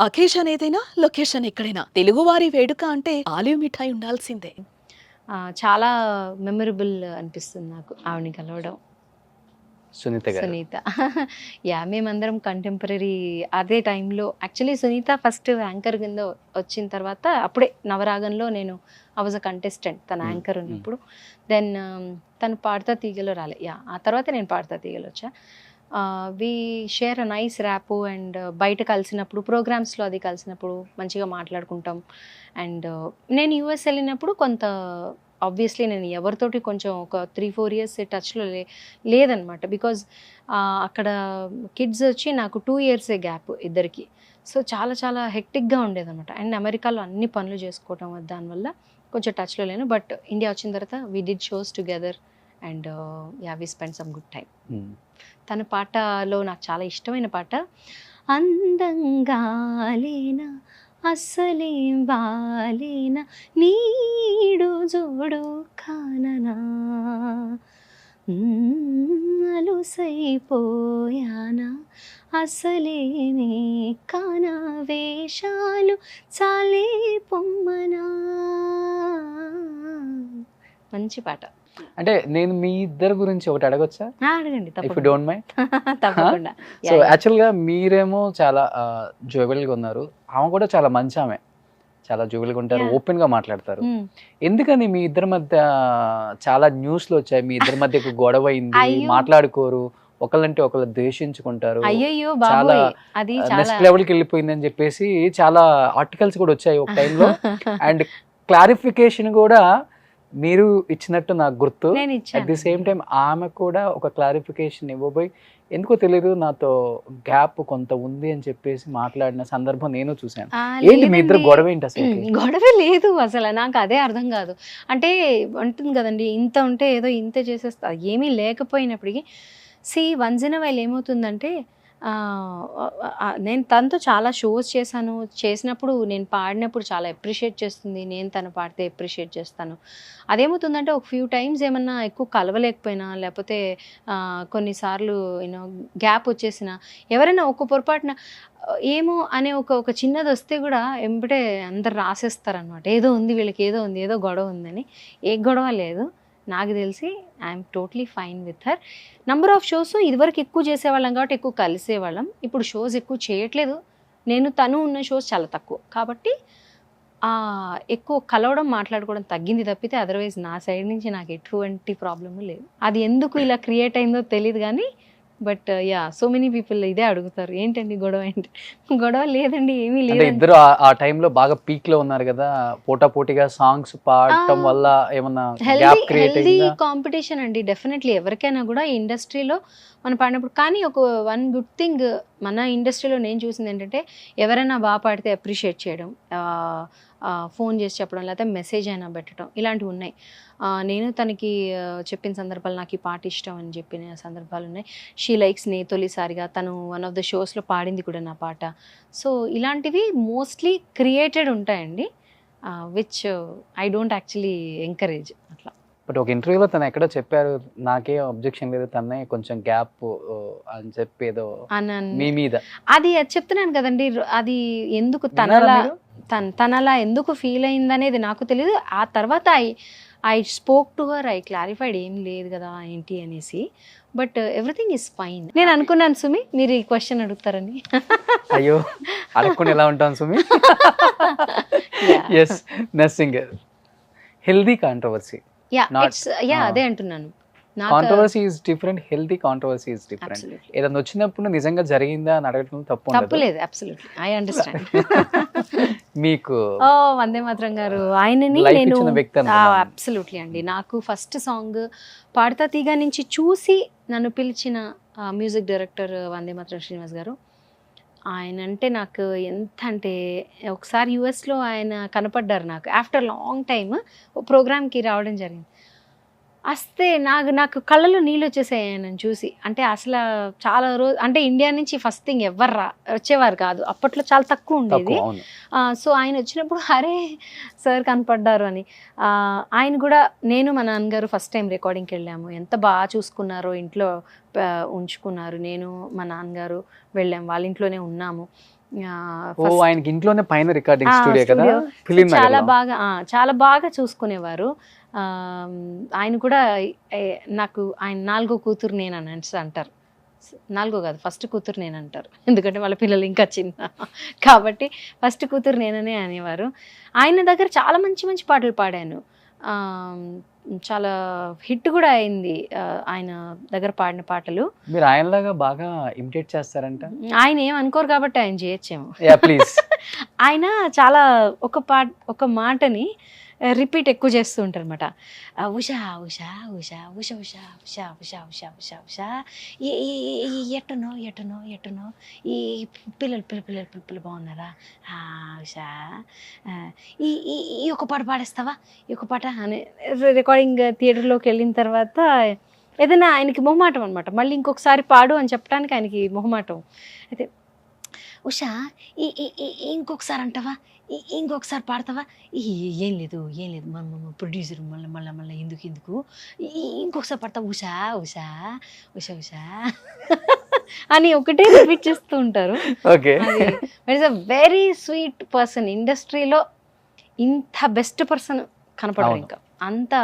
Occasion ఏదైనా location ఎక్కడైనా తెలుగువారి వేడుక అంటే ఆలివ్ మిఠాయి ఉండాల్సిందే. చాలా మెమరబుల్ అనిపిస్తుంది నాకు ఆవిడని కలవడం. సునీత గారు. సునీత. మేమందరం కంటెంపరరీ అదే టైంలో యాక్చువల్లీ సునీత ఫస్ట్ యాంకర్ కింద వచ్చిన తర్వాత అప్పుడే నవరాగంలో నేను వాజ్ అ కంటెస్టెంట్ తన యాంకర్ ఉన్నప్పుడు. దెన్ తను పాడతా తీగలో రాలే. ఆ తర్వాత నేను పాడతా తీగలో వచ్చా. We share a nice rap and బయట కలిసినప్పుడు ప్రోగ్రామ్స్లో అది కలిసినప్పుడు మంచిగా మాట్లాడుకుంటాం. అండ్ నేను యూఎస్ వెళ్ళినప్పుడు కొంత ఆబ్వియస్లీ నేను ఎవరితోటి కొంచెం ఒక 3-4 ఇయర్స్ టచ్లో లేదనమాట. బికాజ్ అక్కడ కిడ్స్ వచ్చి నాకు 2 ఇయర్సే గ్యాప్ ఇద్దరికి. సో చాలా చాలా హెక్టిక్గా ఉండేదన్నమాట. అండ్ అమెరికాలో అన్ని పనులు చేసుకోవటం దానివల్ల కొంచెం టచ్లో లేను. బట్ ఇండియా వచ్చిన తర్వాత we did shows together and we spend some good time. తన పాటలో నాకు చాలా ఇష్టమైన పాట అందంగా లేనా అస్సలేం బాలేనా నీడు జోడు కాననా అలుసైపోయానా అసలేమే కానా వేషాలు చాలే పొమ్మనా. మంచి పాట. అంటే నేను మీ ఇద్దరు గురించి ఒకటి అడగొచ్చా? అడగండి ఇఫ్ యు డోంట్ మైండ్. తప్పకుండా. సో యాక్చువల్గా మీరేమో చాలా జోవెల్గా ఉన్నారు, ఆమె కూడా చాలా మంచి ఆమె, చాలా జోవెల్గా ఉంటారు, ఓపెన్ గా మాట్లాడతారు. ఎందుకని మీ ఇద్దరి మధ్య చాలా న్యూస్లు వచ్చాయి, మీ ఇద్దరి మధ్య గొడవ అయింది, మాట్లాడుకోరు, ఒకళ్ళంటే ఒకళ్ళు ద్వేషించుకుంటారు, చాలా నెక్స్ట్ లెవెల్కి వెళ్ళిపోయిందని చెప్పేసి చాలా ఆర్టికల్స్ కూడా వచ్చాయి ఒక టైంలో. అండ్ క్లారిఫికేషన్ కూడా మీరు ఇచ్చినట్టు నాకు గుర్తు. అట్ ది సేమ్ టైం ఆమె కూడా ఒక క్లారిఫికేషన్ ఇవ్వబోయి ఎందుకో తెలియదు నాతో గ్యాప్ కొంత ఉంది అని చెప్పేసి మాట్లాడిన సందర్భం నేను చూశాను. ఏంటి మీ ఇద్దరు గొడవ ఏంటి అసలు? గొడవ లేదు అసలు, నాకు అదే అర్థం కాదు. అంటే ఉంటుంది కదండి, ఇంత ఉంటే ఏదో ఇంత చేసేస్తా, ఏమీ లేకపోయినప్పటికీ వన్స్ ఇన్ ఎ వైల్ ఏమవుతుందంటే నేను తనతో చాలా షోస్ చేసినప్పుడు నేను పాడినప్పుడు చాలా అప్రిషియేట్ చేస్తుంది, నేను తను పాడితే అప్రిషియేట్ చేస్తాను. అదేమవుతుందంటే ఒక ఫ్యూ టైమ్స్ ఏమన్నా ఎక్కువ కలవలేకపోయినా లేకపోతే కొన్నిసార్లు గ్యాప్ వచ్చేసిన ఎవరైనా ఒక పొరపాటున ఏమో అనే ఒక చిన్నది వస్తే కూడా ఎంబటే అందరు రాసేస్తారనమాట, ఏదో ఉంది వీళ్ళకి, ఏదో ఉంది, ఏదో గొడవ ఉందని. ఏ గొడవ లేదు, నాకు తెలిసి I'm totally fine with her. Number of shows ఇదివరకు ఎక్కువ చేసేవాళ్ళం కాబట్టి ఎక్కువ కలిసేవాళ్ళం, ఇప్పుడు షోస్ ఎక్కువ చేయట్లేదు. తను ఉన్న షోస్ చాలా తక్కువ కాబట్టి ఎక్కువ కలవడం మాట్లాడుకోవడం తగ్గింది తప్పితే అదర్వైజ్ నా సైడ్ నుంచి నాకు ఎటువంటి ప్రాబ్లము లేదు. అది ఎందుకు ఇలా క్రియేట్ అయిందో తెలియదు కానీ బట్ సో మెనీ పీపుల్ ఇదే అడుగుతారు, ఏంటండి గొడవ ఏంటి? గొడవ లేదండి, ఏమీ లేదు. ఇద్దరు ఆ టైంలో బాగా పీక్ లో ఉన్నారు కదా, పోటాపోటీగా సాంగ్స్ పాడటం వల్ల ఏమన్నా గ్యాప్ క్రియేట్ అయిందా? హెల్దీ కాంపిటీషన్ అండి డెఫినెట్లీ, ఎవరికైనా కూడా ఈ ఇండస్ట్రీలో మనం పాడినప్పుడు. కానీ వన్ గుడ్ థింగ్ మన ఇండస్ట్రీలో నేను చూసింది ఏంటంటే ఎవరైనా బాగా పాడితే అప్రిషియేట్ చేయడం, ఫోన్ చేసి చెప్పడం, లేకపోతే మెసేజ్ అయినా పెట్టడం, ఇలాంటివి ఉన్నాయి. నేను తనకి చెప్పిన సందర్భాలు నాకు ఈ పాట ఇష్టం అని చెప్పిన సందర్భాలు ఉన్నాయి. షీ లైక్స్ నే తొలిసారిగా తను వన్ ఆఫ్ ద షోస్లో పాడింది కూడా నా పాట. సో ఇలాంటివి మోస్ట్లీ క్రియేటెడ్ ఉంటాయండి, which I don't actually encourage అట్లా. బట్ ఒక ఇంటర్వ్యూలో తను ఎక్కడో చెప్పారు, నాకే అబ్జెక్షన్ లేదు, తనే కొంచెం గ్యాప్ అని చెప్పేదో మీ మీద. అది చెప్తున్నాను కదండి, అది ఎందుకు తనలా ఎందుకు ఫీల్ అయిందనేది నాకు తెలియదు. ఆ తర్వాత I spoke to her, I clarified ఏం లేదు కదా ఏంటి అనేసి. But everything is fine. నేను అనుకున్నాను సుమి మీరు ఈ క్వశ్చన్ అడుగుతారని. అయ్యో అడగకుండా ఎలా ఉంటాను Sumi. Yes, nothing. Healthy controversy. అదే అంటున్నాను, controversy is different, healthy controversy is different. ఏదైనా వచ్చినప్పుడు నిజంగా జరిగిందా అని అడగడం తప్పు లేదు. Absolutely I understand. మీకు వందే మాత్రం గారు ఆయనని నేను అబ్సల్యూట్లీ అండి, నాకు ఫస్ట్ సాంగ్ పాడతా తీగ నుంచి చూసి నన్ను పిలిచిన మ్యూజిక్ డైరెక్టర్ వందే మాత్రం శ్రీనివాస్ గారు. ఆయన అంటే నాకు ఎంత అంటే, ఒకసారి యుఎస్లో ఆయన కనపడ్డారు నాకు ఆఫ్టర్ లాంగ్ టైమ్, ప్రోగ్రామ్కి రావడం జరిగింది. వస్తే నాకు కళ్ళలో నీళ్ళు వచ్చేసాయి ఆయనను చూసి. అంటే అసలు చాలా రోజు అంటే ఇండియా నుంచి ఫస్ట్ థింగ్ ఎవరు వచ్చేవారు కాదు, అప్పట్లో చాలా తక్కువ ఉండేది. సో ఆయన వచ్చినప్పుడు అరే సార్ కనపడ్డారు అని. ఆయన కూడా నేను మా నాన్నగారు ఫస్ట్ టైం రికార్డింగ్కి వెళ్ళాము, ఎంత బాగా చూసుకున్నారో, ఇంట్లో ఉంచుకున్నారు. నేను మా నాన్నగారు వెళ్ళాము, వాళ్ళ ఇంట్లోనే ఉన్నాము. ఓ ఆయనకి ఇంట్లోనే పైన రికార్డింగ్ ఆ, స్టూడియో కదా, studio. ఫిలిం చాలా బాగా చూసుకునేవారు. ఆయన కూడా నాకు ఆయన 4వ కూతురు నేను అని అంటారు. 4 కాదు, ఫస్ట్ కూతురు నేను అంటారు, ఎందుకంటే వాళ్ళ పిల్లలు ఇంకా చిన్న కాబట్టి ఫస్ట్ కూతురు నేననే అనేవారు. ఆయన దగ్గర చాలా మంచి మంచి పాటలు పాడాను. చాలా హిట్ కూడా అయింది ఆయన దగ్గర పాడిన పాటలు. మీరు ఆయనలాగా బాగా ఇమిటేట్ చేస్తారంట. ఆయన ఏం అనుకోరు కాబట్టి ఆయన చేయొచ్చేమో. Yeah please. ఆయన చాలా ఒక మాటని రిపీట్ ఎక్కువ చేస్తూ ఉంటారు అనమాట. ఉషా ఉషా ఉషా ఉష ఉషా ఉషా ఉషా ఉషా ఉషా ఉషా ఎట్టనో ఎట్టనో ఎట్టనో ఈ పిల్లలు బాగున్నారా ఉషా, ఈ ఈ ఒక పాట పాడేస్తావా, ఈ ఒక పాట అని రికార్డింగ్ థియేటర్లోకి వెళ్ళిన తర్వాత ఏదైనా ఆయనకి మొహమాటం అనమాట, మళ్ళీ ఇంకొకసారి పాడు అని చెప్పడానికి ఆయనకి మొహమాటం. అయితే ఉషా ఇంకొకసారి అంటావా, ఇంకొకసారి పాడతావా, ఏం లేదు మన ప్రొడ్యూసర్ మళ్ళీ ఎందుకు ఇంకొకసారి పాడతావా ఉషా ఉషా ఉషా ఉషా అని ఒకటే రిపీట్ చేస్తూ ఉంటారు. Okay. It's a very sweet person. ఇండస్ట్రీలో ఇంత బెస్ట్ పర్సన్ కనపడరు, ఇంకా అంత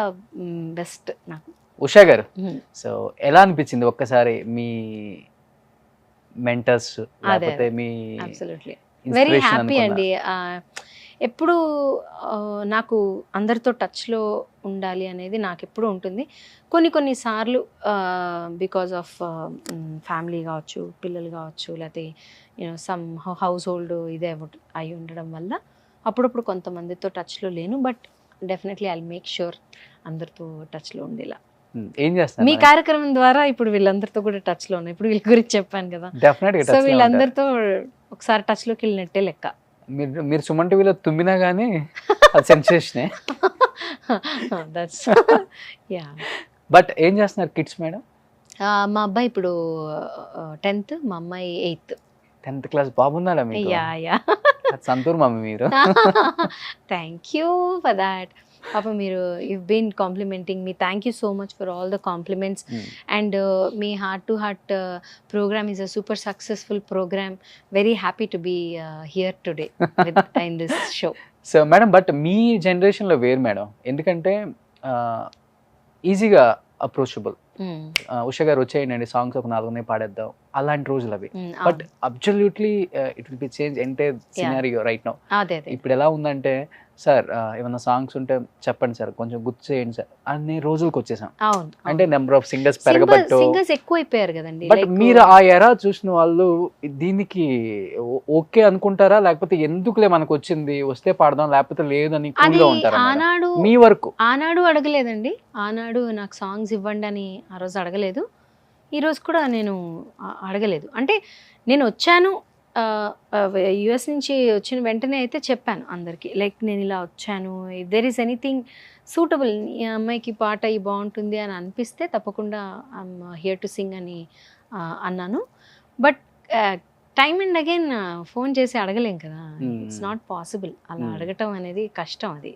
బెస్ట్ నాకు. ఉషా గారు, సో ఎలా అనిపించింది ఒక్కసారి మీ మెంటర్స్ లేకపోతే మీ అబ్సల్యూట్లీ వెరీ హ్యాపీ అండి. ఎప్పుడు నాకు అందరితో టచ్లో ఉండాలి అనేది నాకు ఎప్పుడు ఉంటుంది. కొన్ని సార్లు బికాజ్ ఆఫ్ ఫ్యామిలీ కావచ్చు, పిల్లలు కావచ్చు, లేకపోతే సమ్ హౌస్ హోల్డ్ ఇదే అయి ఉండడం వల్ల అప్పుడప్పుడు కొంతమందితో టచ్లో లేను. But definitely I make sure అందరితో టచ్లో ఉండేలా. ఏం చేస్తారు మీ కార్యక్రమం ద్వారా ఇప్పుడు వీళ్ళందరితో కూడా టచ్లో ఉన్నాయి. ఇప్పుడు వీళ్ళ గురించి చెప్పాను కదా, సో వీళ్ళందరితో ఒకసారి టచ్లోకి వెళ్ళినట్టే లెక్క. మీరు సుమన్ టీవీలో తుమ్మినా కానీ అది సెన్సేషనే. బట్ ఏం చేస్తున్నారు కిడ్స్ మేడం? మా అబ్బాయి ఇప్పుడు 10th, మా అమ్మాయి 8th. 10th క్లాస్ బాగున్నాడా మీకు? యా సంతూర్ మమ్మీ మీరు. Thank you for that. పాప మీరు you've been complimenting me. Thank you so much for all the compliments. And me heart to heart program is a super successful program. Very happy to be here today in this show. So madam, but మీ జనరేషన్లో వేరు madam, ఎందుకంటే ఈజీగా approachable. Usha గారు వచ్చేయండి songs ఒక 4 పాడేద్దాం, అలాంటి రోజులు అవి. But absolutely it will be change entire scenario right now. ఇప్పుడు ఎలా ఉందంటే, సార్ ఏమన్నా సాంగ్స్ ఉంటే చెప్పండి సార్, కొంచెం గుర్తు చేయండి సార్ అన్ని రోజులకు వచ్చేసాం. అంటే నెంబర్ ఆఫ్ సింగర్స్ పెరగబట్టు ఎక్కువైపోయారు కదండి. బట్ మీరు ఆ ఎరా చూసిన వాళ్ళు దీనికి ఓకే అనుకుంటారా, లేకపోతే ఎందుకులే మనకు వచ్చింది వస్తే పాడదాం లేకపోతే లేదని కూల్గా ఉంటారా? ఆనాడు మీ వరకు ఆనాడు అడగలేదండి. ఆనాడు నాకు సాంగ్స్ ఇవ్వండి అని ఆ రోజు అడగలేదు, ఈ రోజు కూడా నేను అడగలేదు. అంటే నేను వచ్చాను యుఎస్ నుంచి వచ్చిన వెంటనే అయితే చెప్పాను అందరికీ, లైక్ నేను ఇలా వచ్చాను, if there is anything suitable, ఈ అమ్మాయికి పాట ఈ బాగుంటుంది అని అనిపిస్తే తప్పకుండా ఐఎమ్ హియర్ టు సింగ్ అని అన్నాను. But time and again phone చేసి అడగలేం కదా, ఇట్స్ నాట్ పాసిబుల్. అలా అడగటం అనేది కష్టం. అది